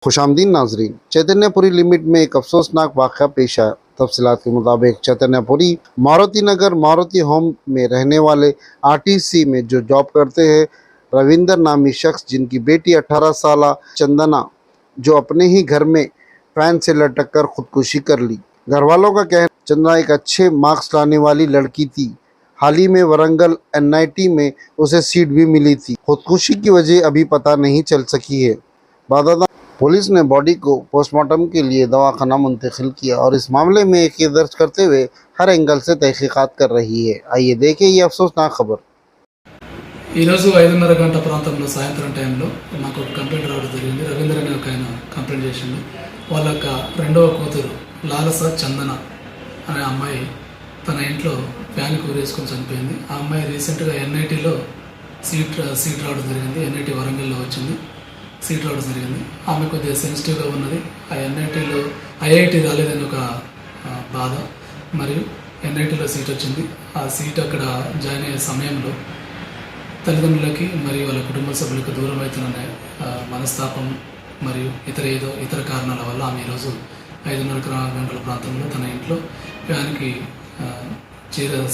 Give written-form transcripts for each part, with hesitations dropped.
खुशामदीन नाजरीन, चैतन्यपुरी लिमिट में एक अफसोसनाक वाक़या पेश आया। तफसीलात के मुताबिक चैतन्यपुरी मारुति नगर मारुति होम में रहने वाले आरटीसी में जो जॉब करते हैं रविंदर नामी शख्स, जिनकी बेटी 18 साल चंदना, जो अपने ही घर में फैन से लटक कर खुदकुशी कर ली। घर वालों का कहना, चंदना एक अच्छे मार्क्स लाने वाली लड़की थी। हाल ही में वरंगल एनआईटी में उसे सीट भी मिली थी। खुदकुशी की वजह अभी पता नहीं चल सकी है। बाद पुलिस ने बॉडी को पोस्टमार्टम के लिए दवाखाना मुंतकिल किया और इस मामले में केस दर्ज करते हुए हर एंगल से तहकीकात कर रही है। आइए देखें ये अफसोसनाक खबर। ఈరోజు 5:30 గంట ప్రాంతంలో సాయంత్రం టైంలో నాకు ఒక కంప్లైంట్ రావడం జరిగింది. రవీంద్ర అనే ఒక ఆయన కంప్లైంట్ చేసిండు. వాళ్ళ యొక్క రెండవ కూతురు లాలస చందన అనే అమ్మాయి తన ఇంట్లో ఫ్యాన్ కూరేసుకొని చనిపోయింది. ఆ అమ్మాయి రీసెంట్గా ఎన్ఐటీలో సీట్ రావడం జరిగింది. ఎన్ఐటీ వరంగల్లో వచ్చింది, సీట్ రావడం జరిగింది. ఆమె కొద్దిగా సెన్సిటివ్గా ఉన్నది. ఆ ఐఐటి రాలేదని ఒక బాధ, మరియు ఎన్ఐటీలో సీట్ వచ్చింది. ఆ సీట్ అక్కడ జాయిన్ అయ్యే సమయంలో తల్లిదండ్రులకి మరియు వాళ్ళ కుటుంబ సభ్యులకు దూరం అవుతున్న మనస్తాపం మరియు ఇతర కారణాల వల్ల ఆమె ఈరోజు 5:30 గంటల ప్రాంతంలో తన ఇంట్లో ఫ్యాన్కి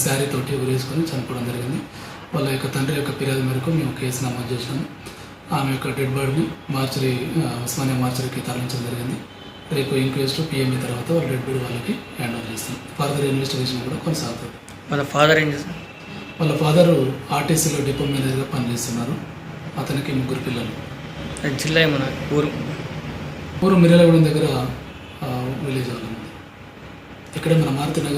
శారీ తోటి ఉరేసుకొని చనిపోవడం జరిగింది. వాళ్ళ యొక్క తండ్రి యొక్క ఫిర్యాదు మేరకు మేము కేసు నమోదు చేసినాము. ఆమె యొక్క డెడ్ బాడీని ఉస్మానియా మార్చరీకి తరలించడం జరిగింది. రేపు ఇంక్వెస్ట్ పిఎంఈ తర్వాత వాళ్ళ డెడ్ బాడీ వాళ్ళకి హ్యాండ్ ఓవర్ చేస్తాం. ఫర్దర్ ఇన్వెస్టిగేషన్ కూడా కొనసాగుతుంది. వాళ్ళ ఫాదరు ఆర్టీసీలో డిపో మేనేజర్గా పనిచేస్తున్నారు. అతనికి 3 పిల్లలు. జిల్లా ఏమన్నా ఊరు మిర్యాలగూడెం దగ్గర విలేజ్ వాళ్ళు. ఇక్కడే మన మారుతి నగర్